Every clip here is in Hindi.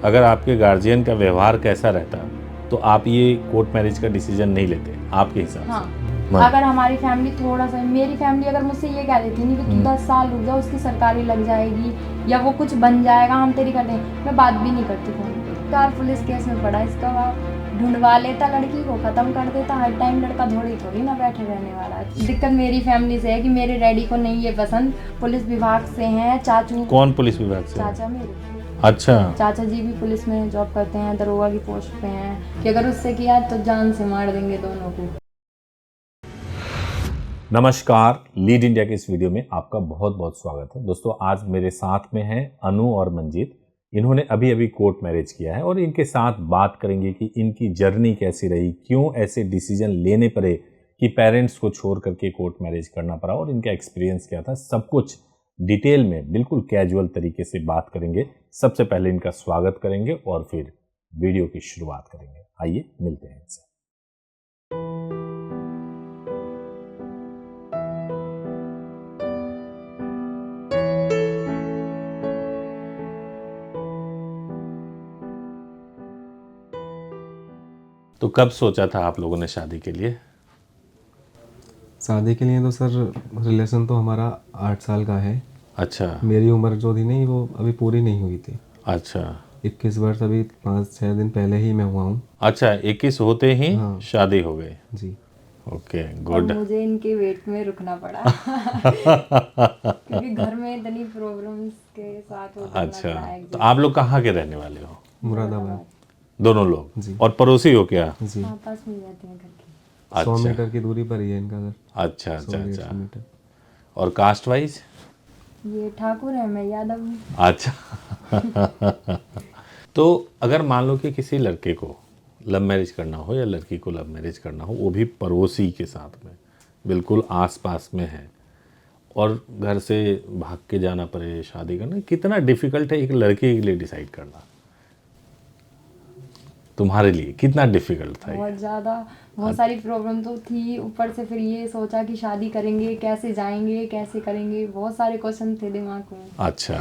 अगर आपके गार्जियन का व्यवहार कैसा रहता तो आप ये कोर्ट मैरिज का डिसीजन नहीं लेते आपके हिसाब हाँ, से? अगर हमारी फैमिली थोड़ा सा, मेरी फैमिली अगर मुझसे ये कह देती नहीं कि तू 10 साल रुक जा, उसकी सरकारी लग जाएगी या वो कुछ बन जाएगा, हम तेरी कर देंगे, मैं बात भी नहीं करती फोन पे। यार पुलिस केस में पड़ा, इसका बाप ढूंढवा लेता, लड़की को ख़त्म कर देता। हर टाइम लड़का थोड़ी ना बैठे रहने वाला है। दिक्कत मेरी फैमिली से है कि मेरे डैडी को नहीं ये पसंद, पुलिस विभाग से हैं, चाचू। कौन पुलिस विभाग से? चाचा मेरे। अच्छा। चाचा जी भी पुलिस में जॉब करते हैं, दरोगा की पोस्ट पे हैं, कि अगर उससे किया तो जान से मार देंगे दोनों को। नमस्कार, लीड इंडिया के इस वीडियो में आपका बहुत बहुत स्वागत है। दोस्तों, आज मेरे साथ में हैं अनु और मंजीत। इन्होंने अभी अभी कोर्ट मैरिज किया है और इनके साथ बात करेंगे कि इनकी जर्नी कैसी रही, क्यों ऐसे डिसीजन लेने पड़े कि पेरेंट्स को छोड़ करके कोर्ट मैरिज करना पड़ा और इनका एक्सपीरियंस क्या था। सब कुछ डिटेल में बिल्कुल कैजुअल तरीके से बात करेंगे। सबसे पहले इनका स्वागत करेंगे और फिर वीडियो की शुरुआत करेंगे। आइए मिलते हैं इनसे। तो कब सोचा था आप लोगों ने शादी के लिए? शादी के लिए तो सर रिलेशन तो हमारा 8 साल का है। अच्छा। मेरी उम्र जो थी नहीं, वो अभी पूरी नहीं हुई थी। अच्छा। 21 वर्ष अभी 5-6 दिन पहले ही मैं हुआ हूँ। अच्छा, 21 होते ही हाँ। शादी हो गई। जी। ओके, और गुड। मुझे इनके वेट में रुकना पड़ा क्योंकि घर में इतनी प्रॉब्लम्स के साथ वो करना अच्छा, पड़ा है। तो आप लोग कहाँ के रहने वाले हो? मुरादाबाद। दोनों लोग? जी। और पड़ोसी हो क्या? जी। पास में ही रहते हैं घर के। 100 अच्छा। मीटर की दूरी पर ही है इनका घर। अच्छा अच्छा 100-150 अच्छा। मीटर। और कास्ट वाइज? ये ठाकुर है, मैं यादव हूँ। अच्छा। तो अगर मान लो कि किसी लड़के को लव मैरिज करना हो या लड़की को लव मैरिज करना हो, वो भी पड़ोसी के साथ में, बिल्कुल आसपास में है, और घर से भाग के जाना पड़े शादी करना, कितना डिफिकल्ट है एक लड़के के लिए डिसाइड करना? तुम्हारे लिए कितना डिफिकल्ट था ये? बहुत ज़्यादा, बहुत सारी प्रॉब्लम तो थी। ऊपर से फिर ये सोचा कि शादी करेंगे, कैसे जाएंगे, कैसे करेंगे, बहुत सारे क्वेश्चन थे दिमाग में। अच्छा।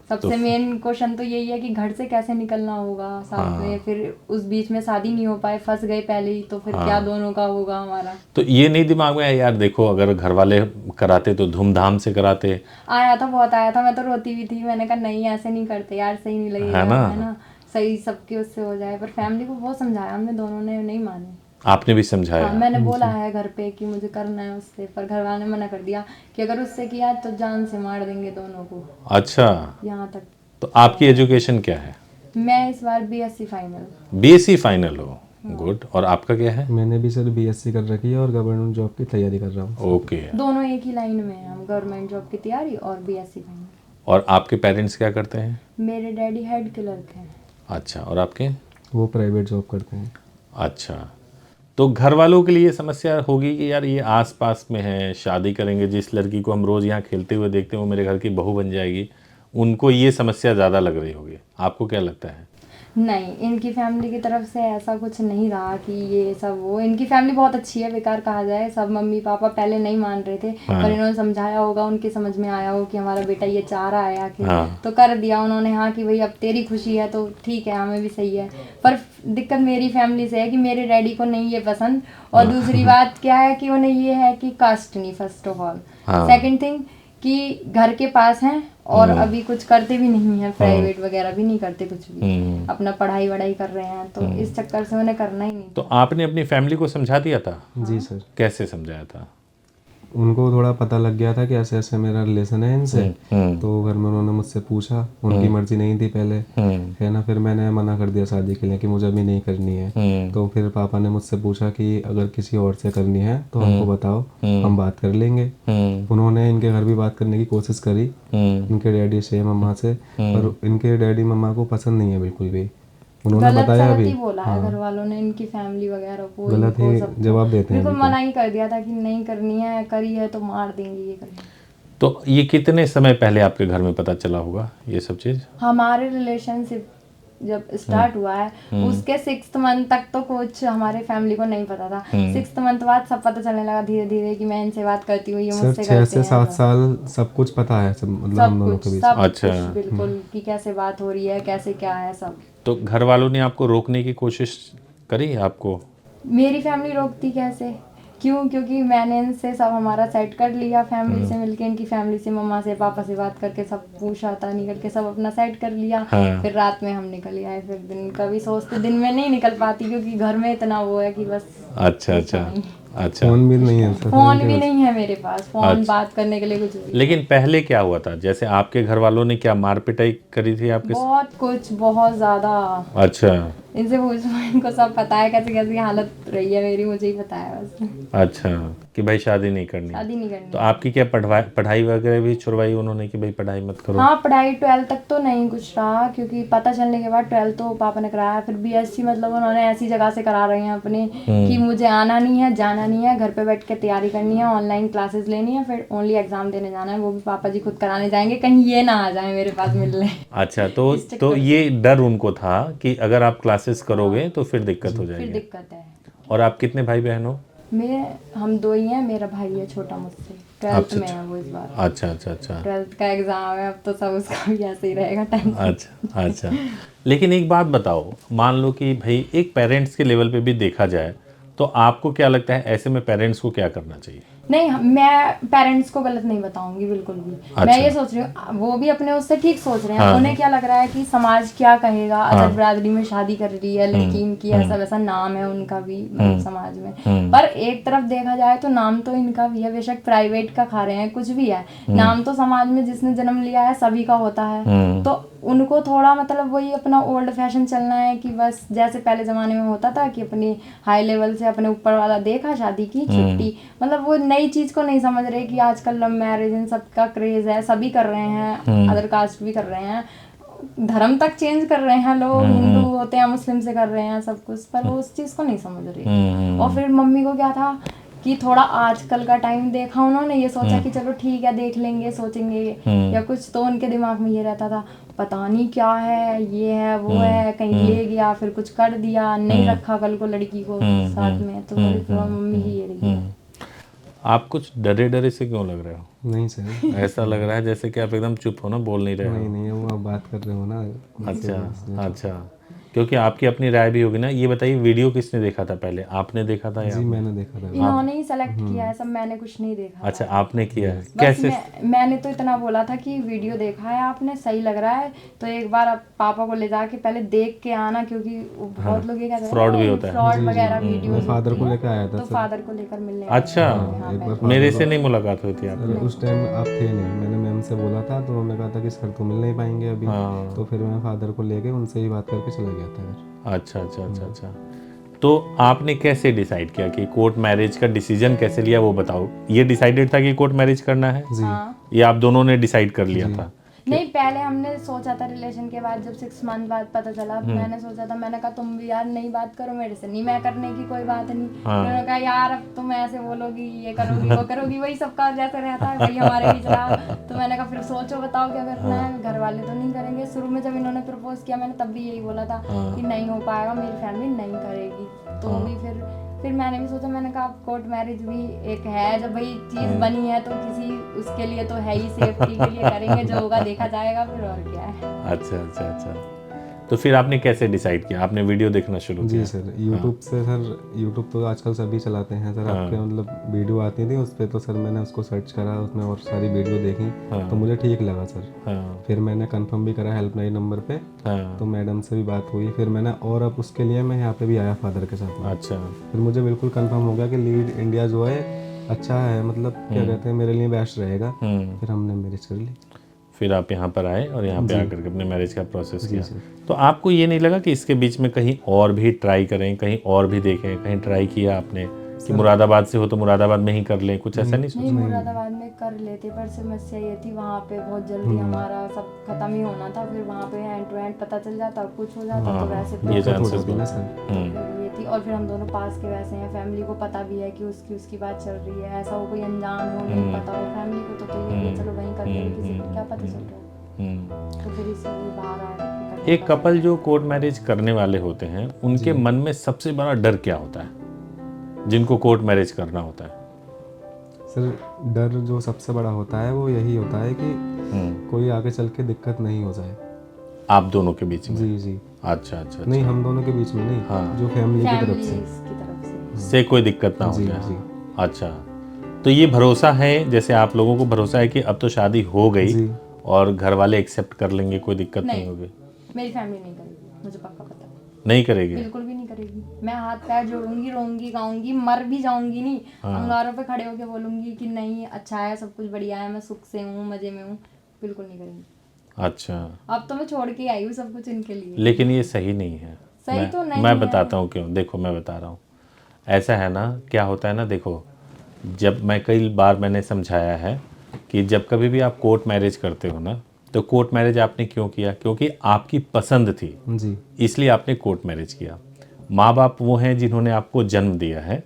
सबसे मेन क्वेश्चन तो यही है कि घर से कैसे निकलना होगा साथ में। फिर उस बीच में शादी नहीं हो पाए, फंस गए पहले ही, तो फिर क्या दोनों का होगा हमारा। तो ये नहीं दिमाग में आया यार, देखो अगर घर वाले कराते तो धूमधाम से कराते? आया था, बहुत आया था। मैं तो रोती भी थी, मैंने कहा नहीं ऐसे नहीं करते यार, सही नहीं लगेगा, है ना, सही सबके उससे हो जाए। पर फैमिली को बहुत समझाया हमने, दोनों ने नहीं माने। आपने भी समझाया? हाँ, मैंने बोला है घर पे कि मुझे करना है उससे, पर घर वाले ने मना कर दिया कि अगर उससे किया तो जान से मार देंगे दोनों को। अच्छा। यहाँ तक। तो आपकी एजुकेशन क्या है? मैं इस बार बीएससी फाइनल। बीएससी फाइनल हो, गुड। और आपका क्या है? मैंने भी सर बीएससी कर रखी है और गवर्नमेंट जॉब की तैयारी कर रहा हूँ। ओके। दोनों एक ही लाइन में हैं हम, गवर्नमेंट जॉब की तैयारी और बीएससी फाइनल। और आपके पेरेंट्स क्या करते हैं? मेरे डैडी हेड क्लर्क हैं। अच्छा। और आपके? वो प्राइवेट जॉब करते हैं। अच्छा। तो घर वालों के लिए ये समस्या होगी कि यार ये आस पास में है, शादी करेंगे, जिस लड़की को हम रोज़ यहाँ खेलते हुए देखते हैं वो मेरे घर की बहू बन जाएगी, उनको ये समस्या ज़्यादा लग रही होगी। आपको क्या लगता है? नहीं, इनकी फैमिली की तरफ से ऐसा कुछ नहीं रहा कि ये सब वो। इनकी फैमिली बहुत अच्छी है, बेकार कहा जाए। सब मम्मी पापा पहले नहीं मान रहे थे, पर इन्होंने समझाया होगा, उनके समझ में आया हो कि हमारा बेटा ये चाह रहा है आखिर, तो कर दिया उन्होंने। हाँ कि भाई अब तेरी खुशी है तो ठीक है, हमें भी सही है। पर दिक्कत मेरी फैमिली से है कि मेरे डैडी को नहीं ये पसंद। और दूसरी बात क्या है कि उन्हें ये है कि कास्ट नहीं, first of all. Second thing कि घर के पास हैं और अभी कुछ करते भी नहीं है, प्राइवेट वगैरह भी नहीं करते कुछ भी, अपना पढ़ाई वढ़ाई कर रहे हैं, तो इस चक्कर से उन्हें करना ही नहीं। तो आपने अपनी फैमिली को समझा दिया था? जी सर। कैसे समझाया था? उनको थोड़ा पता लग गया था कि ऐसे ऐसे मेरा रिलेशन है इनसे। तो घर में उन्होंने मुझसे पूछा, उनकी मर्जी नहीं थी पहले, है ना। फिर मैंने मना कर दिया शादी के लिए कि मुझे अभी नहीं करनी है। तो फिर पापा ने मुझसे पूछा कि अगर किसी और से करनी है तो हमको बताओ, हम बात कर लेंगे। उन्होंने इनके घर भी बात करने की कोशिश करी, इनके डैडी से, मम्मा से, पर इनके डैडी मम्मा को पसंद नहीं है बिल्कुल भी। उन्होंने बताया भी, बोला है घर वालों ने, इनकी फैमिली वगैरह को गलत ही जवाब देते हैं। बिल्कुल मना ही कर दिया था कि नहीं करनी है, करी है तो मार देंगे, ये करेंगे। तो ये कितने समय पहले आपके घर में पता चला होगा ये सब चीज़? हमारे रिलेशनशिप जब स्टार्ट हुआ है उसके 6th मंथ तक तो कुछ हमारे फैमिली को नहीं पता था। 6th मंथ बाद सब पता चलने लगा धीरे धीरे कि मैं इनसे बात करती हूँ, ये सर मुझसे 6 करते से हैं। 7 साल सब कुछ पता है, सब मतलब हम दोनों के बीच। सब अच्छा। कुछ बिल्कुल कि कैसे बात हो रही है, कैसे क्या है सब। तो घर वालों ने आपको रोकने की कोशिश करी आपको? मेरी फैमिली रोकती कैसे, क्यों? क्योंकि मैंने इनसे सब हमारा सेट कर लिया, फैमिली से मिलके, इनकी फैमिली से, मम्मा से, पापा से बात करके सब पूछा था, निकल के सब अपना सेट कर लिया। हाँ। फिर रात में हम निकल आए, फिर दिन कभी सोचते दिन में नहीं निकल पाती क्योंकि घर में इतना वो है कि बस। अच्छा अच्छा अच्छा। फोन भी नहीं है सर, फोन भी नहीं है मेरे पास, फोन अच्छा। बात करने के लिए कुछ भी। लेकिन पहले क्या हुआ था? जैसे आपके घर वालों ने क्या मार पिटाई करी थी आपके बहुत कुछ, बहुत ज्यादा। अच्छा इनसे पूछो, इनको सब पता है कैसे कैसी हालत रही है मेरी, मुझे ही पता है बस। अच्छा, कि भाई शादी नहीं करनी। शादी नहीं करनी। तो आपकी क्या पढ़ाई वगैरह भी छुड़वाई उन्होंने कि भाई पढ़ाई मत करो? हाँ, पढ़ाई 12 तक तो नहीं कुछ रहा, क्योंकि पता चलने के बाद 12 तो पापा ने कराया। फिर बीएससी मतलब उन्होंने ऐसी जगह से करा रहे हैं अपने कि मुझे आना नहीं है, जाना नहीं है, घर पे बैठ के तैयारी करनी है, ऑनलाइन क्लासेस लेनी है, फिर ओनली एग्जाम देने जाना है, वो भी पापा जी खुद कराने जाएंगे, कहीं ये ना आ जाए मेरे पास मिलने। अच्छा, तो ये डर उनको था कि अगर आप क्लासेस करोगे तो फिर दिक्कत हो फिर जाएगी। दिक्कत है। और आप कितने भाई बहन हो? हम 2 ही हैं, मेरा भाई है छोटा मुझसे, 12th में है वो इस बार। अच्छा अच्छा अच्छा 12th का एग्जाम है, अब तो सब उसका भी ऐसे ही रहेगा टाइम। अच्छा अच्छा। लेकिन एक बात बताओ, मान लो कि भाई एक पेरेंट्स के लेवल पे भी देखा जाए तो आपको क्या लगता है ऐसे में पेरेंट्स को क्या करना चाहिए? नहीं, मैं पेरेंट्स को गलत नहीं बताऊंगी बिल्कुल भी। मैं ये सोच रही हूँ वो भी अपने उससे ठीक सोच रहे हैं। उन्हें क्या लग रहा है कि समाज क्या कहेगा, अदर बिरादरी में शादी कर रही है लड़की इनकी, ऐसा वैसा नाम है उनका भी मतलब समाज में। पर एक तरफ देखा जाए तो नाम तो इनका भी है, बेशक प्राइवेट का खा रहे हैं कुछ भी है, नाम तो समाज में जिसने जन्म लिया है सभी का होता है। तो उनको थोड़ा मतलब वही अपना ओल्ड फैशन चलना है कि बस जैसे पहले ज़माने में होता था कि अपनी हाई लेवल से अपने ऊपर वाला देखा, शादी की, छुट्टी, मतलब वो नई चीज़ को नहीं समझ रहे कि आजकल लव मैरिज इन सब का क्रेज़ है, सभी कर रहे हैं, अदर कास्ट भी कर रहे हैं, धर्म तक चेंज कर रहे हैं लोग, हिंदू होते हैं मुस्लिम से कर रहे हैं सब कुछ, पर वो उस चीज़ को नहीं समझ रहे। और फिर मम्मी को क्या था कि थोड़ा आजकल का टाइम देखा उन्होंने, ये सोचा कि चलो ठीक है देख लेंगे, सोचेंगे या कुछ, तो उनके दिमाग में ये रहता था पता नहीं क्या है, ये है वो है, कहीं ले गया फिर कुछ कर दिया, नहीं रखा कल को लड़की को साथ में, तो थोड़ा मम्मी ही ये रही है। आप कुछ डरे डरे से क्यों लग रहे हो? नहीं सर, ऐसा लग रहा है जैसे कि आप एकदम चुप हो ना, बोल नहीं रहे हो। नहीं वो आप बात कर रहे हो ना। अच्छा अच्छा, क्योंकि आपकी अपनी राय भी होगी ना। ये बताइए, वीडियो किसने देखा था पहले, आपने देखा था या? जी मैंने देखा था। इन्होंने ही सेलेक्ट किया है सब, मैंने कुछ नहीं देखा। अच्छा, आपने किया है? बस कैसे? मैंने तो इतना बोला था कि वीडियो देखा है आपने, सही लग रहा है तो एक बार आप पापा को ले जाके पहले देख के आना, क्योंकि बहुत लोग ये कहते हैं फ्रॉड भी होता है। फ्रॉड वगैरह मैं वीडियो। फादर को लेकर आया था तो सर। फादर को लेकर मिलने अच्छा, एक बार मेरे से नहीं मुलाकात हुई थी आपकी? सर उस टाइम आप थे नहीं, मैंने मैम से बोला था तो उन्होंने कहा था कि सर तो मिल नहीं पाएंगे अभी। तो फिर मैं फादर को लेके उनसे ही बात करके चला गया था घर। अच्छा अच्छा अच्छा अच्छा। तो आपने कैसे डिसाइड किया कि कोर्ट मैरिज का डिसीजन कैसे लिया, वो बताओ। ये डिसाइडेड था कि कोर्ट मैरिज करना है, ये आप दोनों ने डिसाइड कर लिया था? नहीं, पहले हमने सोचा था रिलेशन के बाद, जब 6 मंथ बाद पता चला, मैंने सोचा था, मैंने कहा तुम भी यार नहीं बात करो मेरे से, नहीं मैं करने की कोई बात नहीं। उन्होंने कहा यार अब तुम ऐसे बोलोगी, ये करोगी वो करोगी, वही सबका जैसे रहता है वही हमारे बीच रहा। तो मैंने कहा फिर सोचो बताओ क्या करना है, घर वाले तो नहीं करेंगे। शुरू में जब इन्होंने प्रपोज किया मैंने तब भी यही बोला था कि नहीं हो पाएगा, मेरी फैमिली नहीं करेगी। तो भी फिर मैंने भी सोचा, मैंने कहा कोर्ट मैरिज भी एक है, जब भाई चीज़ बनी है तो किसी उसके लिए तो है ही, सेफ्टी के लिए करेंगे, जो होगा देखा जाएगा फिर, और क्या है। अच्छा अच्छा अच्छा। तो फिर आपने कैसे डिसाइड किया? आपने वीडियो देखना शुरू किया? जी सर, यूट्यूब से सर, यूट्यूब तो आजकल सभी चलाते हैं सर। आपके मतलब वीडियो आती थी उस पर, तो सर मैंने उसको सर्च करा, उसमें और सारी वीडियो देखी तो मुझे ठीक लगा सर। फिर मैंने कंफर्म भी करा हेल्पलाइन नंबर पे, तो मैडम से भी बात हुई। फिर मैंने और अब उसके लिए मैं यहाँ पे भी आया फादर के साथ में। अच्छा, फिर मुझे बिल्कुल कंफर्म हो गया कि लीड इंडिया जो है अच्छा है, मतलब क्या कहते हैं मेरे लिए बेस्ट रहेगा। फिर हमने मैरिज कर ली। फिर आप यहाँ पर आए और यहाँ पे आकर के अपने मैरिज का प्रोसेस किया। तो आपको ये नहीं लगा कि इसके बीच में कहीं और भी ट्राई करें, कहीं और भी देखें? कहीं ट्राई किया आपने कि मुरादाबाद से हो तो मुरादाबाद में ही कर लें, कुछ ऐसा नहीं सोचा? नहीं, मुरादाबाद में कर लेते, पर समस्या ये थी वहाँ पे बहुत जल्दी हमारा सब खत्म ही होना था। फिर वहाँ पे एंड टू एंड पता चल जाता, कुछ हो जाता, तो वैसे ये तो भी ना सर ये थी। और फिर हम दोनों पास के वैसे हैं, फैमिली को पता भी है कि उसकी बात चल रही है, ऐसा हो कोई अनजान हो नहीं पता हो फैमिली को, तो ये चलो वहीं कर लेंगे, किसी को क्या पता चल रहा है। तो फिर इसलिए बाहर आ एक कपल जो कोर्ट मैरिज करने वाले होते हैं उनके मन में सबसे बड़ा डर क्या होता है जिनको कोर्ट मैरिज करना होता है? सर डर जो सबसे बड़ा होता है वो यही होता है कि कोई आगे चल के दिक्कत नहीं हो जाए आप दोनों के बीच में? जी जी। अच्छा अच्छा नहीं, हम दोनों के बीच में नहीं, हाँ। जो फैमिली की तरफ से की तरफ से कोई दिक्कत ना हो जी जाए। जी अच्छा, तो ये भरोसा है, जैसे आप लोगों को भरोसा है कि अब तो शादी हो गई जी। और घर वाले एक्सेप्ट कर लेंगे, कोई दिक्कत नहीं होगी? मेरी फैमिली नहीं करेगी, मुझे पक्का पता है। नहीं करेगी? बिल्कुल भी नहीं करेगी। मैं हाथ पैर जोड़ूंगी, रोऊंगी, गाऊंगी, मर भी जाऊंगी नहीं, अंगारों पे खड़े होके बोलूंगी कि नहीं अच्छा है, सब कुछ बढ़िया है, मैं सुख से हूँ, मजे में हूँ। बिल्कुल नहीं करेंगी। अच्छा, अब तो मैं छोड़ के आई हूँ सब कुछ इनके लिए। लेकिन ये सही नहीं है। सही तो नहीं मैं है। बताता हूँ क्यों। देखो मैं बता रहा हूँ, ऐसा है ना, क्या होता है ना, देखो जब मैं कई बार मैंने समझाया है कि जब कभी भी आप कोर्ट मैरिज करते हो ना, तो कोर्ट मैरिज आपने क्यों किया? क्योंकि आपकी पसंद थी, जी इसलिए आपने कोर्ट मैरिज किया। माँ बाप वो हैं जिन्होंने आपको जन्म दिया है,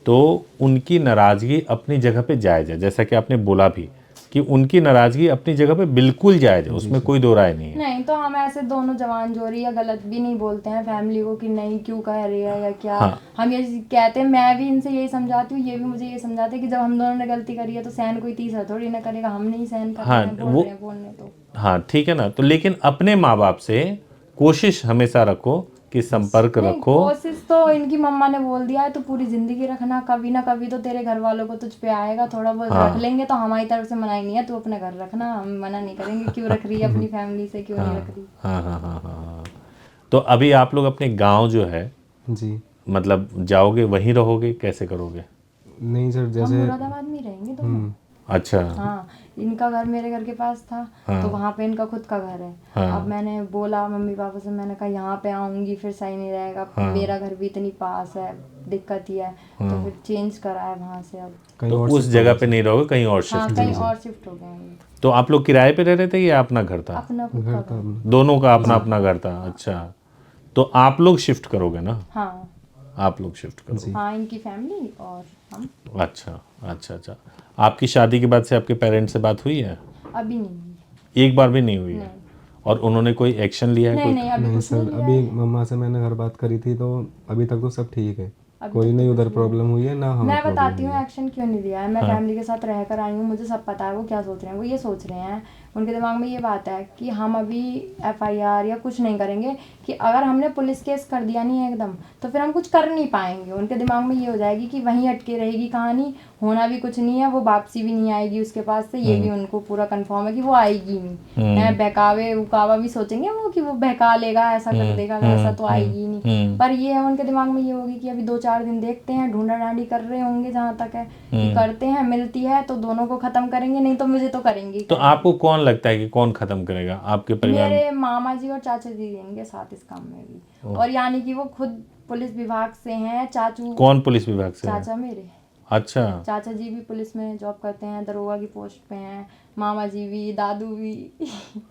तो उनकी नाराज़गी अपनी जगह पे जायज़ है। जैसा कि आपने बोला भी कि उनकी नाराज़गी अपनी जगह पे बिल्कुल जायज़ है, उसमें कोई दो राय नहीं है। नहीं तो हम ऐसे दोनों जवान जोरी या गलत भी नहीं बोलते हैं फैमिली को कि नहीं क्यों कह रही है या क्या। हाँ। हम ये कहते हैं, मैं भी इनसे यही समझाती हूँ, ये भी मुझे ये समझाते हैं कि जब हम दोनों ने गलती करी है तो सहन कोई तीसरा थोड़ी ना करेगा, हम नहीं सहन कर रहे हैं, बोल रहे हैं बोलने तो। हाँ ठीक है ना, तो लेकिन अपने माँ बाप से कोशिश हमेशा रखो कि संपर्क नहीं, रखो। कोशिश तो इनकी मम्मा ने बोल दिया है तो पूरी जिंदगी रखना, कभी ना कभी तो तेरे घर वालों को तुझ पे आएगा, थोड़ा बहुत रख लेंगे तो हमारी तरफ से मना ही नहीं है, तू अपने घर रखना, हम मना नहीं करेंगे, क्यों रख रही है अपनी फैमिली से, क्यों नहीं रख रही। हाँ हाँ हाँ हाँ हाँ। तो अभी आप लोग अपने गांव जो है, जी। मतलब जाओगे वहीं रहोगे, कैसे करोगे? नहीं सर, हम जैसे मुरादाबाद में ही रहेंगे दोनों। अच्छा हाँ, इनका घर मेरे घर के पास था, तो वहाँ पे इनका खुद का घर है। अब मैंने बोला मम्मी पापा से, मैंने कहा यहाँ पे आऊंगी फिर सही नहीं रहेगा, मेरा घर भी इतनी पास है, दिक्कत ही है, तो फिर चेंज करा है वहाँ से। अब कहीं तो और उस जगह पे नहीं रहोगे, कहीं और हाँ, शिफ्ट? कहीं और शिफ्ट हो गए हैं। तो आप लोग किराए पे रह रहे थे या अपना घर था? अपना खुद का घर घर। था। दोनों का अपना अपना घर था। अच्छा, तो आप लोग शिफ्ट करोगे ना? हाँ आप लोग शिफ्ट करोगे? हाँ, इनकी फैमिली और हम। अच्छा अच्छा अच्छा। आपकी शादी के बाद से आपके पेरेंट्स से बात हुई है? अभी नहीं हुई। एक बार भी नहीं हुई है? और उन्होंने कोई एक्शन लिया है? नहीं कोई? नहीं, अभी नहीं कुछ सर, नहीं अभी लिया है। मम्मा से मैंने घर बात करी थी तो अभी तक तो सब ठीक है, अभी कोई तक तो नहीं कुछ उधर नहीं प्रॉब्लम हुई है ना हमें मैं प्रॉब्लम बताती हुई हूँ है। एक्शन क्यों नहीं लिया है। मैं फैमिली के साथ रहकर आई हूँ, मुझे सब पता है वो क्या सोच रहे हैं। वो ये सोच रहे हैं, उनके दिमाग में ये बात है कि हम अभी FIR या कुछ नहीं करेंगे, कि अगर हमने पुलिस केस कर दिया नहीं एकदम, तो फिर हम कुछ कर नहीं पाएंगे। उनके दिमाग में ये हो जाएगी कि वहीं अटके रहेगी कहानी, होना भी कुछ नहीं है, वो वापसी भी नहीं आएगी उसके पास से, ये भी उनको पूरा कंफर्म है कि वो आएगी नहीं है। बहकावे उकावा भी सोचेंगे वो कि वो बहका लेगा, ऐसा कर देगा, ऐसा तो आएगी ही नहीं। पर ये है, उनके दिमाग में ये होगी कि अभी 2-4 दिन देखते हैं, ढूंढा ढांडी कर रहे होंगे जहाँ तक है कि करते हैं, मिलती है तो दोनों को खत्म करेंगे, नहीं तो मुझे तो करेंगे। तो आपको कौन लगता है कि कौन खत्म करेगा आपके परिवार में? मेरे मामा जी और चाचा जी रहेंगे साथ इस काम में भी, और यानी कि वो खुद पुलिस विभाग से हैं। चाचू कौन पुलिस विभाग से है? चाचा मेरे, अच्छा चाचा जी भी पुलिस में जॉब करते हैं, दरोगा की पोस्ट पे हैं, मामा जी भी, दादू भी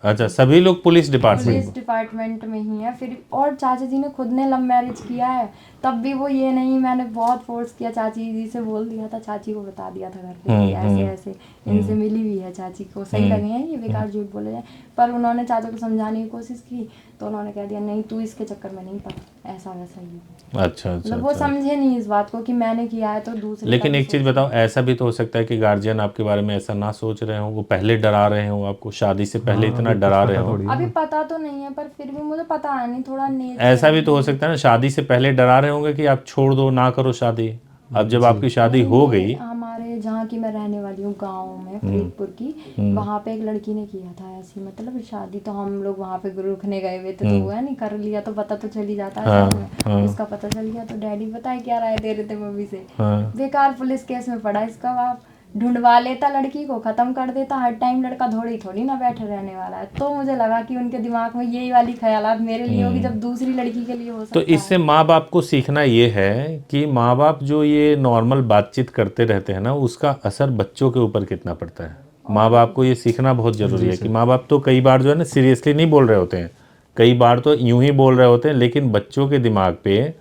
अच्छा, सभी लोग पुलिस डिपार्टमेंट? पुलिस डिपार्टमेंट में ही है फिर। और चाचा जी ने खुद ने लव मैरिज किया है, तब भी वो ये नहीं, मैंने बहुत फोर्स किया, चाची जी से बोल दिया था, चाची को बता दिया था घर पे कि ऐसे ऐसे इनसे मिली हुई है, चाची को सही लगे हैं ये, बेकार झूठ बोले जाए। पर उन्होंने चाचा को समझाने की कोशिश की तो उन्होंने कह दिया नहीं, तू इसके चक्कर में नहीं पड़ा, ऐसा वैसा ही। अच्छा अच्छा मतलब वो समझे नहीं इस बात को कि मैंने किया है तो दूसरे। लेकिन एक चीज़ बताओ, ऐसा भी तो हो सकता है कि गार्जियन आपके बारे में ऐसा ना सोच रहे हो, वो पहले डरा रहे हो आपको, शादी से पहले इतना डरा रहे हो। अभी पता तो नहीं है, पर फिर भी मुझे पता है नहीं, थोड़ा नेचर। ऐसा भी तो हो सकता है ना, शादी से पहले डरा रहे होंगे कि आप छोड़ दो, ना करो शादी। अब जब आपकी शादी हो गई, हमारे जहाँ की मैं रहने वाली हूँ गांव में, फरीदपुर की, वहाँ पे एक लड़की ने किया था ऐसी, मतलब शादी तो हम लोग वहाँ पे रुकने गए हुए थे, तो वो है नहीं, कर लिया तो पता तो चल ही जाता है साथ में। इसका पता चल गया तो डैडी पता है क्या राय दे रहे थे मम्मी से, बेकार पुलिस केस में पड़ा इसका बाप, ढूंढवा लेता लड़की को, खत्म कर देता, हर टाइम लड़का थोड़ी ना बैठे रहने वाला है। तो मुझे लगा कि उनके दिमाग में यही वाली ख्यालात मेरे लिए होगी, जब दूसरी लड़की के लिए हो सकता तो इससे माँ बाप को सीखना ये है कि माँ बाप जो ये नॉर्मल बातचीत करते रहते हैं ना, उसका असर बच्चों के ऊपर कितना पड़ता है। माँ बाप को ये सीखना बहुत ज़रूरी है कि माँ बाप तो कई बार जो है ना सीरियसली नहीं बोल रहे होते हैं, कई बार तो यूं ही बोल रहे होते हैं, लेकिन बच्चों के दिमाग पे,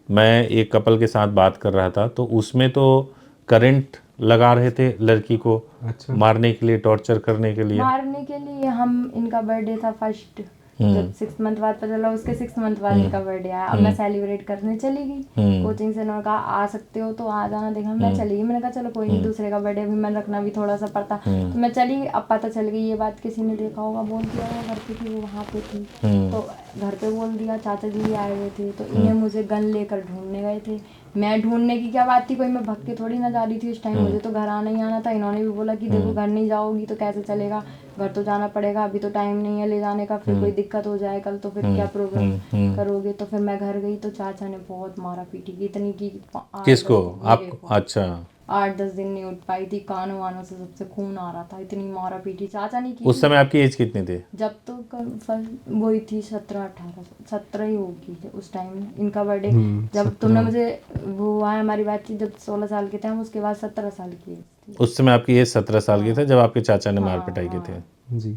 मैं एक कपल के साथ बात कर रहा था तो उसमें तो करंट लगा रहे थे लड़की को। अच्छा। मारने के लिए, टॉर्चर करने के लिए। मारने के लिए। हम इनका बर्थडे था फर्स्ट, जब 6 मंथ बाद पता चला, उसके 6 मंथ बाद इनका बर्थडे आया। अब मैं सेलिब्रेट करने चली गई कोचिंग से, उन्होंने कहा आ सकते हो तो आ जाना। देखा मैं चली गई, मैंने कहा चलो कोई नहीं, दूसरे का बर्थडे भी मन रखना भी थोड़ा सा पड़ता, तो मैं चली गई। अब पता चल गई ये बात, किसी ने देखा होगा, बोल दिया होगा, घर पे थी वो, वहाँ पे थी, तो घर पे बोल दिया। चाचा जी भी आए हुए थे, तो इन्हें मुझे गन लेकर ढूंढने गए थे। मैं ढूंढने की क्या बात थी, कोई मैं भग के थोड़ी ना जा रही थी उस टाइम, मुझे तो घर आना ही आना था। इन्होंने भी बोला कि देखो घर नहीं जाओगी तो कैसे चलेगा, घर तो जाना पड़ेगा, अभी तो टाइम नहीं है ले जाने का, फिर कोई दिक्कत हो जाए कल तो फिर क्या प्रॉब्लम करोगे। तो फिर मैं घर गई तो चाचा ने बहुत मारा पीटी की, इतनी की किसको? आपको? अच्छा। 8-10 दिन नहीं उठ पाई थी, कानों वानों से सबसे खून आ रहा था, इतनी मारा पीटी चाचा ने की। उस समय आपकी एज कितनी थी? जब तो वही थी 17 ही होगी उस टाइम इनका बर्थडे। जब तुमने मुझे वो हुआ है हमारी बातचीत, जब 16 साल के थे हम, उसके बाद 17 साल की थी। उस समय आपकी एज 17 साल की थी जब आपके चाचा ने मार पिटाई की थी। जी।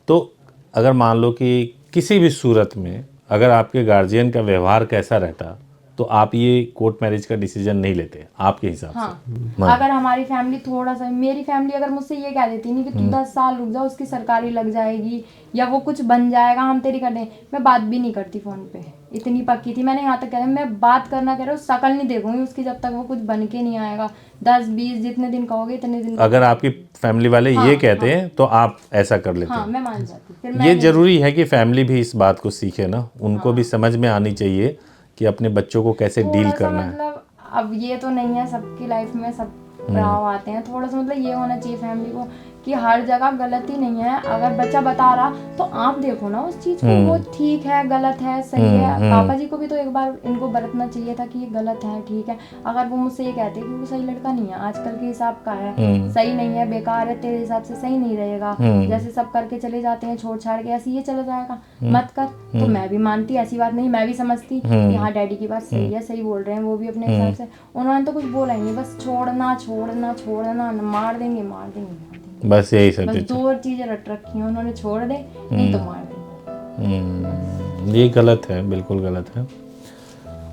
तो अगर मान लो कि किसी भी सूरत में अगर आपके गार्जियन का व्यवहार कैसा रहता तो आप ये कोर्ट मैरिज का डिसीजन नहीं लेते आपके हिसाब से? अगर हमारी फैमिली थोड़ा सा, मेरी फैमिली अगर मुझसे ये कह देती नहीं कि तू 10 साल रुक जा, उसकी सरकारी लग जाएगी या वो कुछ बन जाएगा, हम तेरी कर दें, मैं बात भी नहीं करती फोन पे। इतनी पक्की थी, मैंने यहाँ तक कह रहा मैं बात करना कह रहा हूँ, शक्ल नहीं देखूंगी उसकी जब तक वो कुछ बन के नहीं आएगा। 10-20 जितने दिन कहोगे इतने दिन। अगर आपकी फैमिली वाले ये कहते हैं तो आप ऐसा कर लेते हाँ, हैं? मैं मान जाती। फिर ये जरूरी है कि फैमिली भी इस बात को सीखे ना, उनको भी समझ में आनी चाहिए कि अपने बच्चों को कैसे डील करना है। मतलब अब ये तो नहीं है सबकी लाइफ में सब प्रभाव आते हैं, थोड़ा सा मतलब ये होना चाहिए फैमिली को कि हर जगह गलत ही नहीं है। अगर बच्चा बता रहा तो आप देखो ना उस चीज को, वो ठीक है गलत है सही है। पापा जी को भी तो एक बार इनको बरतना चाहिए था कि ये गलत है ठीक है। अगर वो मुझसे ये कहते कि वो सही लड़का नहीं है, आजकल के हिसाब का है, सही नहीं है, बेकार है, तेरे हिसाब से सही नहीं रहेगा, जैसे सब करके चले जाते हैं छोड़ छाड़ के, ऐसे ये चला जाएगा, मत कर, तो मैं भी मानती, ऐसी बात नहीं, मैं भी समझती कि हाँ डैडी की बात सही है, सही बोल रहे हैं वो भी अपने हिसाब से। उन्होंने तो कुछ बोला ही नहीं, बस छोड़ना छोड़ना छोड़ना, मार देंगे मार देंगे, बस यही सब बस 2 चीजें रट रखी हैं उन्होंने, छोड़ दे नहीं तो मार दे। ये गलत है, बिल्कुल गलत है।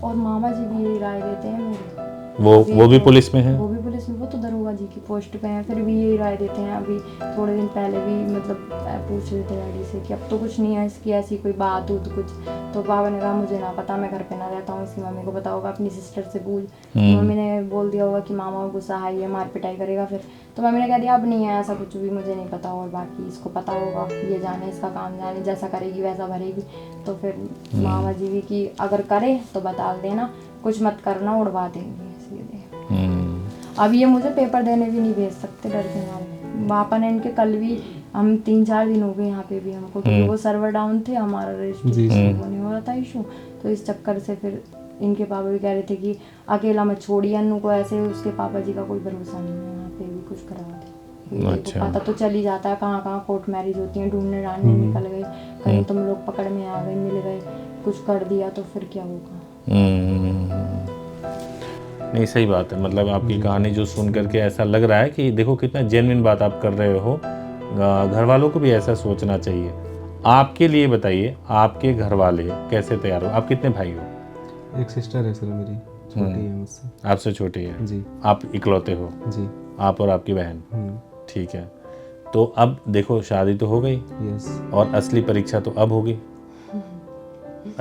और मामा जी भी यही राय देते हैं मेरे। वो भी पुलिस में है? वो भी पुलिस में, वो तो दरोगा जी की पोस्ट पे हैं, फिर भी यही राय देते हैं। अभी थोड़े दिन पहले भी मतलब पूछ रहे थे डैडी से कि अब तो कुछ नहीं है इसकी ऐसी कोई बात हो तो कुछ, तो पापा ने कहा मुझे ना पता, मैं घर पे ना रहता हूँ, इसकी मम्मी को पता होगा, अपनी सिस्टर से पूछ। मम्मी ने बोल दिया होगा कि मामा को गुस्सा है, ये मार पिटाई करेगा फिर, तो मम्मी ने कह दिया अब नहीं है ऐसा कुछ भी, मुझे नहीं पता, और बाकी इसको पता होगा, ये जाने इसका काम जाने, जैसा करेगी वैसा भरेगी। तो फिर मामा जी भी कि अगर करे तो बता देना, कुछ मत करना, उड़वा देंगे सीधे। अब ये मुझे पेपर देने भी नहीं भेज सकते डर के मारे। पापा ने इनके कल भी, हम 3-4 दिन हो गए यहाँ पे भी हमको, क्योंकि वो सर्वर डाउन थे, हमारा रजिस्ट्रेशन वो नहीं हो रहा था इशू, तो इस चक्कर से फिर इनके पापा भी कह रहे थे कि अकेला मत छोड़िए अन्नू को, ऐसे उसके पापा जी का कोई भरोसा नहीं है, यहाँ पे भी कुछ करा दे। अच्छा। पता तो चल ही जाता है कहाँ कहाँ कोर्ट मैरिज होती है, ढूंढने डालने निकल गए, कहीं तुम लोग पकड़ में आ गए, मिल गए, कुछ कर दिया तो फिर क्या होगा। नहीं सही बात है, मतलब आपकी कहानी जो सुन करके ऐसा लग रहा है कि देखो कितना जेन्युइन बात आप कर रहे हो, घर वालों को भी ऐसा सोचना चाहिए। आपके लिए बताइए, आपके घर वाले कैसे तैयार हो? आप कितने भाई हो? एक सिस्टर है सर मेरी, छोटी है मुझसे, आपसे छोटी है जी। आप इकलौते हो? जी। आप और आपकी बहन, ठीक है। तो अब देखो शादी तो हो गई, यस, और असली परीक्षा तो अब होगी।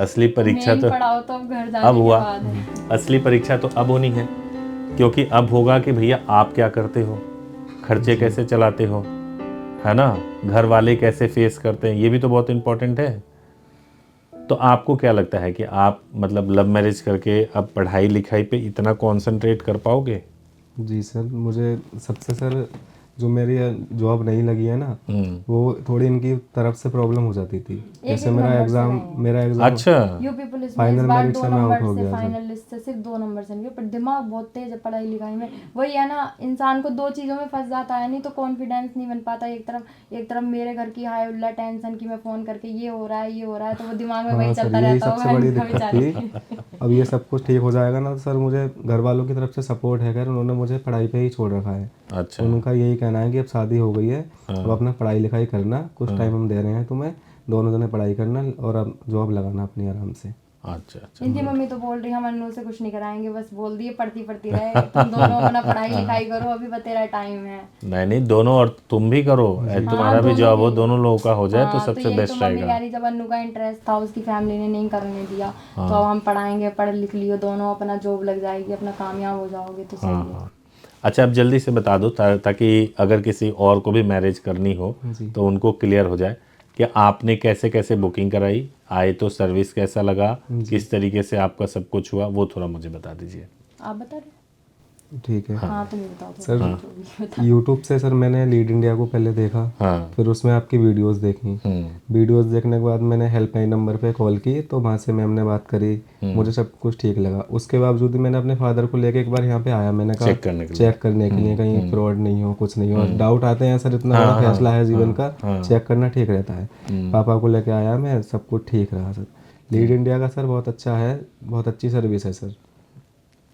असली परीक्षा तो पढ़ाओ तो अब घर जाने अब के हुआ, बाद है। असली परीक्षा तो अब होनी है, क्योंकि अब होगा कि भैया आप क्या करते हो, खर्चे कैसे चलाते हो, है ना, घर वाले कैसे फेस करते हैं, ये भी तो बहुत इम्पोर्टेंट है। तो आपको क्या लगता है कि आप मतलब लव मैरिज करके अब पढ़ाई लिखाई पे इतना कंसंट्रेट कर पाओगे? जी सर, मुझे सबसे सर जो मेरी जॉब नहीं लगी है ना, वो थोड़ी इनकी तरफ से प्रॉब्लम हो जाती थी। जैसे मेरा एग्जाम अच्छा, यूपी पुलिस में फाइनल इस बार मेरिट 2 से मैं आउट नंबर हो से गया फाइनल लिस्ट से सिर्फ 2 नंबर से नहीं, पर दिमाग बहुत तेज है पढ़ाई लिखाई में। वही है ना, इंसान को 2 चीजों में फंस जाता है, नहीं तो कॉन्फिडेंस नहीं बन पाता। एक तरफ मेरे घर की हाय उल्ला टेंशन की, मैं फोन करके ये हो रहा है ये हो रहा है, तो वो दिमाग में वही चलता यही रहता सबसे बड़ी होगा दिक्कत थी। अब ये सब कुछ ठीक हो जाएगा ना, तो सर मुझे घर वालों की तरफ से सपोर्ट है, उन्होंने मुझे पढ़ाई पे ही छोड़ रखा है। अच्छा, उनका यही कहना है कि अब शादी हो गई है, अब अपना पढ़ाई लिखाई करना, कुछ टाइम हम दे रहे हैं तुम्हें, दोनों जने पढ़ाई करना और अब जॉब लगाना अपनी आराम से। अच्छा अच्छा। इनकी मम्मी तो बोल रही हम अन्नू से कुछ नहीं कराएंगे, बस बोल दिए पढ़ती रहे, तुम दोनों अपना पढ़ाई लिखाई करो, अभी बतेरा टाइम है। नहीं दोनों, और तुम भी करो, तुम्हारा भी दोनों जॉब हो, भी। दोनों लोगों का हो जाए तो हाँ, सबसे यही बेस्ट तो मम्मी कह रहेगा। रही, जब अन्नू का इंटरेस्ट था उसकी फैमिली ने नहीं करने दिया, तो अब हम पढ़ाएंगे, पढ़ लिख लियो दोनों, अपना जॉब लग जाएगी, अपना कामयाब हो जाओगे तो सही है। हाँ। अच्छा अब जल्दी से बता दो ताकि अगर किसी और को भी मैरिज करनी हो तो उनको क्लियर हो जाए कि आपने कैसे कैसे बुकिंग कराई, आए तो सर्विस कैसा लगा, किस तरीके से आपका सब कुछ हुआ, वो थोड़ा मुझे बता दीजिए। आप बता रहे? ठीक है हाँ तुम बताओ सर। जो भी बता। यूट्यूब से सर मैंने लीड इंडिया को पहले देखा, हाँ। फिर उसमें आपकी वीडियोस देखी। वीडियोस देखने के बाद मैंने हेल्पलाइन नंबर पे कॉल की, तो वहाँ से मैम ने बात करी, मुझे सब कुछ ठीक लगा। उसके बावजूद भी मैंने अपने फादर को लेके एक बार यहाँ पे आया, मैंने कहा चेक करने के लिए। कहीं फ्रॉड नहीं हो, कुछ नहीं हो। डाउट आते हैं सर, इतना बड़ा फैसला है जीवन का, चेक करना ठीक रहता है। पापा को लेके आया मैं, सब कुछ ठीक रहा सर। लीड इंडिया का सर बहुत अच्छा है, बहुत अच्छी सर्विस है सर,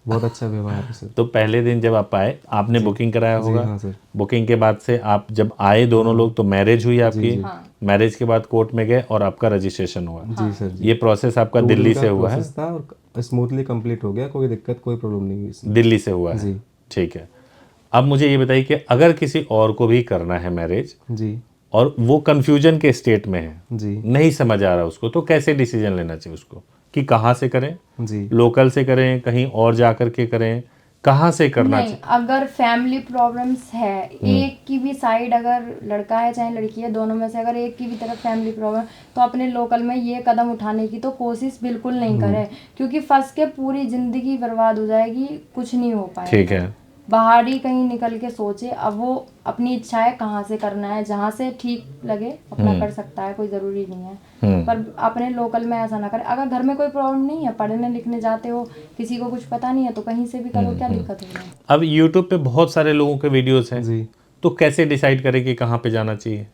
बहुत अच्छा व्यवहार है सर। तो पहले दिन जब आप आए आपने बुकिंग कराया होगा। हाँ सर। बुकिंग के बाद से आप जब आए दोनों लोग तो मैरिज हुई आपकी। मैरिज के बाद कोर्ट में गए और आपका रजिस्ट्रेशन हुआ। जी सर जी। ये प्रोसेस आपका दिल्ली से हुआ है? प्रोसेस था और स्मूथली कंप्लीट हो गया, कोई दिक्कत कोई प्रॉब्लम नहीं हुई इसमें। दिल्ली से हुआ है जी। ठीक है। अब मुझे ये बताइए कि अगर किसी और को भी करना है मैरिज जी और वो कंफ्यूजन के स्टेट में है, जी नहीं समझ आ रहा उसको, तो कैसे डिसीजन लेना चाहिए उसको कि कहाँ से करें? जी। लोकल से करें, कहीं और जा कर के करें, कहाँ से करना नहीं, अगर फैमिली प्रॉब्लम्स है, एक की भी साइड, अगर लड़का है चाहे लड़की है, दोनों में से अगर एक की भी तरफ फैमिली प्रॉब्लम, तो अपने लोकल में ये कदम उठाने की तो कोशिश बिल्कुल नहीं करे, क्योंकि फंस के पूरी जिंदगी बर्बाद हो जाएगी, कुछ नहीं हो पाएगा। ठीक है। बाहर ही कहीं निकल के सोचे, अब वो अपनी इच्छा है कहाँ से करना है, जहाँ से ठीक लगे अपना कर सकता है, कोई ज़रूरी नहीं है। पर अपने लोकल में ऐसा ना करे। अगर घर में कोई प्रॉब्लम नहीं है, पढ़ने लिखने जाते हो, किसी को कुछ पता नहीं है, तो कहीं से भी करो, क्या दिक्कत हो रही है। अब YouTube पे बहुत सारे लोगों के वीडियोस हैं जी तो कैसे डिसाइड करें कि कहाँ पे जाना चाहिए?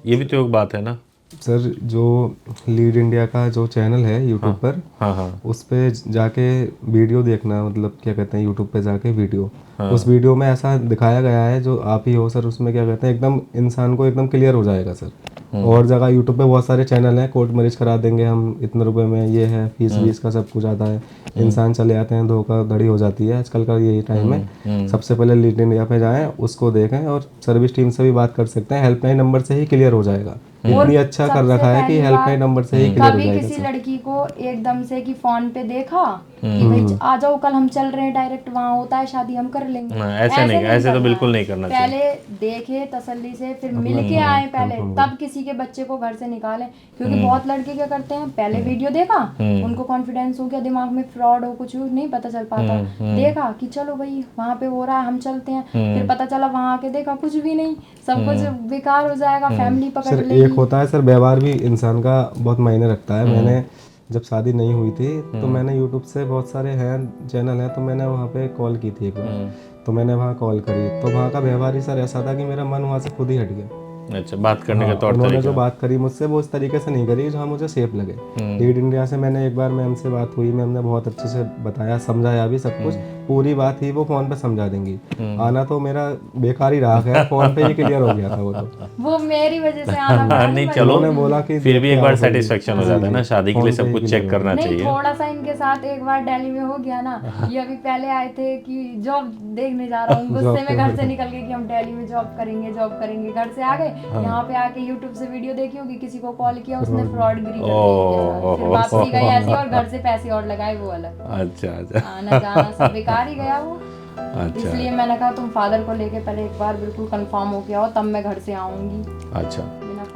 ये भी तो एक बात है ना। सर, जो लीड इंडिया का जो चैनल है यूट्यूब पर, हाँ उस पे जाके वीडियो देखना, मतलब क्या कहते हैं, यूट्यूब पे जाके वीडियो, उस वीडियो में ऐसा दिखाया गया है, जो आप ही हो सर, उसमें क्या कहते हैं एकदम इंसान को एकदम क्लियर हो जाएगा सर। और जगह यूट्यूब पे बहुत सारे चैनल हैं, कोर्ट मैरिज करा देंगे हम इतने रुपए में, ये है फीस वीस का सब कुछ आता है, इंसान चले आते हैं, धोखाधड़ी हो जाती है, आजकल का यही टाइम है। सबसे पहले लीड इंडिया पे जाएं, उसको देखें और सर्विस टीम से भी बात कर सकते हैं, हेल्पलाइन नंबर से ही क्लियर हो जाएगा। इतनी अच्छा कर रखा है कि हेल्पलाइन नंबर से ही क्लियर हो कभी जाएगा किसी सर। लड़की को एकदम से कि फोन पे देखा कि भाई आ जाओ कल हम चल रहे हैं, डायरेक्ट वहाँ होता है शादी, हम कर लेंगे, ऐसे नहीं, ऐसे तो करना बिल्कुल है। नहीं करना चाहिए। पहले देखे तसल्ली से, फिर मिल के आए पहले, तब किसी के बच्चे को घर से निकाले। क्योंकि बहुत लड़के क्या करते हैं, पहले वीडियो देखा, उनको कॉन्फिडेंस हो गया दिमाग में, फ्रॉड हो कुछ नहीं पता चल पाता, देखा कि चलो भाई वहाँ पे हो रहा है हम चलते हैं, फिर पता चला वहाँ आके देखा कुछ भी नहीं, सब कुछ बेकार हो जाएगा, फैमिली पकड़ सर लेगी। एक होता है सर, व्यवहार भी इंसान का बहुत मायने रखता है। मैंने जब शादी नहीं हुई थी तो मैंने यूट्यूब से, बहुत सारे हैं चैनल हैं, तो मैंने वहाँ पे कॉल की थी एक बार, तो मैंने वहाँ कॉल करी, तो वहाँ का व्यवहार ही सर ऐसा था कि मेरा मन वहाँ से खुद ही हट गया। अच्छा, बात करने का तौर उन्होंने तरीका। जो बात करी मुझसे वो इस तरीके से नहीं करी जहाँ मुझे सेफ लगे। लीड इंडिया से मैंने एक बार मैम से बात हुई, मैम ने बहुत अच्छे से बताया, समझाया भी सब कुछ, पूरी बात ही वो फोन पे समझा देंगी। आना तो मेरा बेकार ही रहा है, फोन पे ही क्लियर हो गया था वो तो। वो मेरी वजह से आना पड़ा। नहीं चलो, उन्होंने बोला कि फिर भी एक बार देख के आओ सेटिस्फेक्शन हो जाता है ना, शादी के लिए सब कुछ चेक करना नहीं, चाहिए। थोड़ा सा इनके साथ एक बार दिल्ली में हो गया ना, ये अभी पहले आए थे कि जॉब देखने जा रहा हूँ, गुस्से में घर से निकल गए कि हम दिल्ली में जॉब करेंगे, घर से आ गए, यहाँ पे आके यूट्यूब से वीडियो देखी होगी, किसी को कॉल किया, उसने फ्रॉडगिरी कर दी, फिर वापसी गई ऐसी, और घर से पैसे और लगाए, वो अलग। अच्छा अच्छा आना जाना सब बेकार ही गया वो। अच्छा इसलिए मैंने कहा तुम फादर को लेके पहले एक बार बिल्कुल कंफर्म हो के आओ, तब मैं घर से आऊंगी। अच्छा।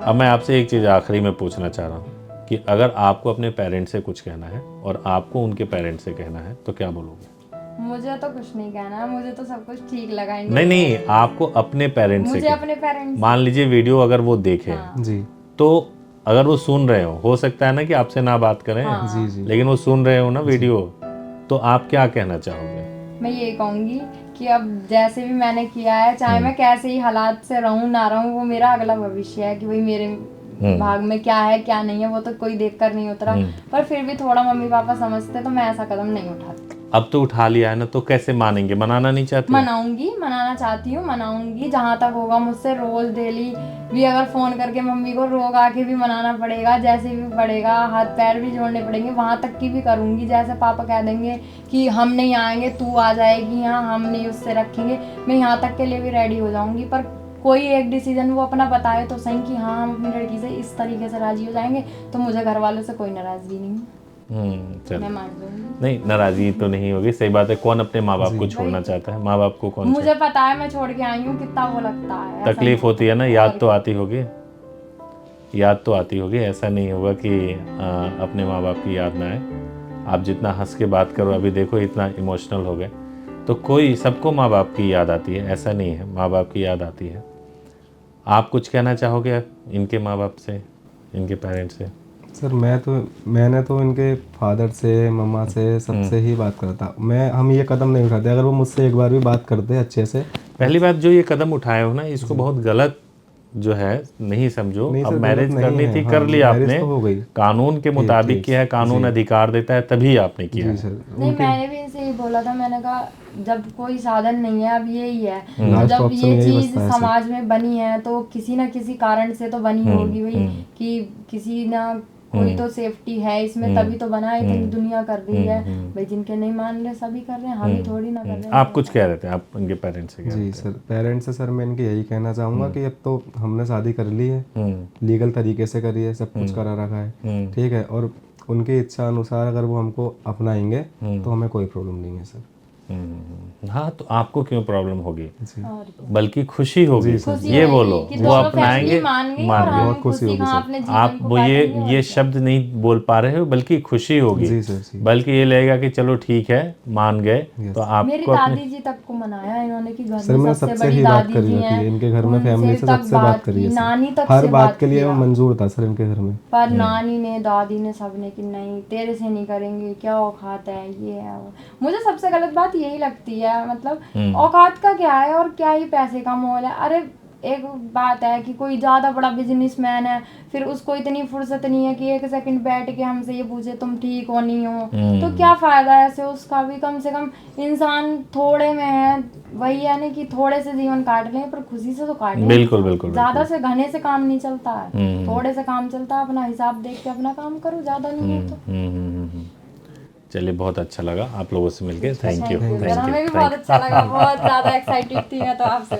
अब मैं आपसे एक चीज़ आखिरी में पूछना चाह रहा हूँ कि अगर आपको अपने पेरेंट्स से कुछ कहना है और आपको उनके पेरेंट्स से कहना है तो क्या बोलोगे? मुझे तो कुछ नहीं कहना है, मुझे तो सब कुछ ठीक लगा। नहीं, आपको अपने पेरेंट्स से मुझे अपने पेरेंट्स, मान लीजिए वीडियो अगर वो देखे जी, तो अगर वो सुन रहे हो सकता है ना कि आपसे ना बात करें, जी जी, लेकिन वो सुन रहे हो ना वीडियो, तो आप क्या कहना चाहोगे? मैं ये कहूंगी कि अब जैसे भी मैंने किया है, चाहे मैं कैसे ही हालात से रहूं ना रहूं, वो मेरा अगला भविष्य है कि भाई मेरे भाग में क्या है क्या नहीं है, वो तो कोई देख कर नहीं उतरा, पर फिर भी थोड़ा मम्मी पापा समझते तो मैं ऐसा कदम नहीं उठाती। अब तो उठा लिया है ना, तो कैसे मानेंगे? मनाना नहीं चाहते? मनाऊंगी, मनाना चाहती हूँ, मनाऊंगी जहाँ तक होगा मुझसे। रोज डेली भी अगर फोन करके मम्मी को रोग आके भी मनाना पड़ेगा, जैसे भी पड़ेगा, हाथ पैर भी जोड़ने पड़ेंगे, वहाँ तक की भी करूंगी। जैसे पापा कह देंगे कि हम नहीं आएंगे, तू आ जाएगी यहाँ, हम नहीं उससे रखेंगे, मैं यहाँ तक के लिए भी रेडी हो जाऊंगी। पर कोई एक डिसीजन वो अपना बताए तो सही कि हाँ हम अपनी लड़की से इस तरीके से राजी हो जाएंगे, तो मुझे घर वालों से कोई नाराजगी नहीं है, चलो। मैं मान लूंगी। नहीं, नाराजगी तो नहीं होगी, सही बात है। कौन अपने माँ बाप को छोड़ना चाहता है? माँ बाप को कौन मुझे पता है, मैं छोड़ के आई हूँ, कितना वो लगता है, ऐसा तकलीफ नहीं होती है ना, याद तो आती होगी, याद तो आती होगी। ऐसा नहीं होगा कि अपने माँ बाप की याद ना आए। आप जितना हंस के बात करो, अभी देखो इतना इमोशनल हो गए, तो कोई, सबको माँ बाप की याद आती है, ऐसा नहीं है, माँ बाप की याद आती है। आप कुछ कहना चाहोगे इनके माँ बाप से, इनके पेरेंट्स से? सर मैंने तो इनके फादर से, मम्मा से, सबसे ही बात करा था। हम ये कदम नहीं उठाते अगर वो मुझसे एक बार भी बात करते अच्छे से। पहली बात, जो ये कदम उठाए हो ना, इसको बहुत गलत जो है नहीं समझो। नहीं अब सर, मैरिज गलत नहीं करनी है। थी, हाँ, कर लिया मैरिज आपने, तो हो गई। कानून के मुताबिक किया है, कानून अधिकार देता है, तभी आपने किया जी है। सर। नहीं, मैंने भी इनसे यही बोला था, मैंने कहा जब कोई साधन नहीं है, अब यही है, लास्ट जब ऑप्शन ये यही चीज बचता है सर। समाज में बनी है तो किसी ना किसी कारण से तो बनी होगी भाई, कि किसी ना कोई तो सेफ्टी है इसमें, तभी तो बना है, इतनी दुनिया कर रही है भाई। जिनके नहीं मान रहे सभी कर रहे हैं, हम ही थोड़ी ना कर रहे हैं। आप कुछ कह रहे थे, आप उनके पेरेंट्स से कह रहे जी सर, पेरेंट्स से सर मैं इनके यही कहना चाहूँगा कि अब तो हमने शादी कर ली है, लीगल तरीके से करी है, सब कुछ करा रखा है, ठीक है, और उनकी इच्छा अनुसार अगर वो हमको अपनाएंगे तो हमें कोई प्रॉब्लम नहीं है सर। हाँ, तो आपको क्यों प्रॉब्लम होगी? और क्या। बल्कि खुशी होगी, खुशी ये होगी बोलो, कि वो दोनों अपनाएंगे, फैमिली मान गई और मान गए। हम खुशी कहाँ अपने जीवन आप को वो काटेंगे और ये क्या। शब्द नहीं बोल पा रहे हो, बल्कि खुशी होगी, जी सर, जी। बल्कि ये लगेगा कि चलो ठीक है, मान गए। तो मेरी आपको अपने दादी जी तक को मनाया इन्होंने कि घर सर में मैंने सबसे सबसे बड़ी ही बात दादी करी जी रखी है हैं, इनके घर में, फैमिली उनसे से तक सबसे बात करी की, है नानी सर। तक हर से बात के लिए किया। मंजूर था सर इनके घर में। पर नानी ने, दादी ने, सबने कि नहीं तेरे से नहीं करेंगे, क्या औकात है, ये है वो। मुझे सबसे गलत बात यही लगती है, मतलब औकात का क्या है और क्या ही पैसे का मोल है। अरे एक बात है कि कोई ज़्यादा बड़ा बिजनेसमैन है, फिर उसको इतनी फुर्सत नहीं है कि एक सेकंड बैठ के हमसे ये पूछे तुम ठीक हो नहीं हो, तो क्या फ़ायदा है ऐसे उसका भी। कम से कम इंसान थोड़े में है, वही है ना कि थोड़े से जीवन काट लें पर खुशी से तो काट लें। बिल्कुल बिल्कुल ज़्यादा से घने से काम नहीं चलता है, थोड़े से काम चलता है। अपना हिसाब देख के अपना काम करो, ज़्यादा नहीं है तो। चलिए, बहुत अच्छा लगा आप लोगों से मिलके। थैंक यू, हमें भी थैंक बहुत अच्छा लगा, बहुत ज़्यादा एक्साइटेड थी मैं तो आपसे।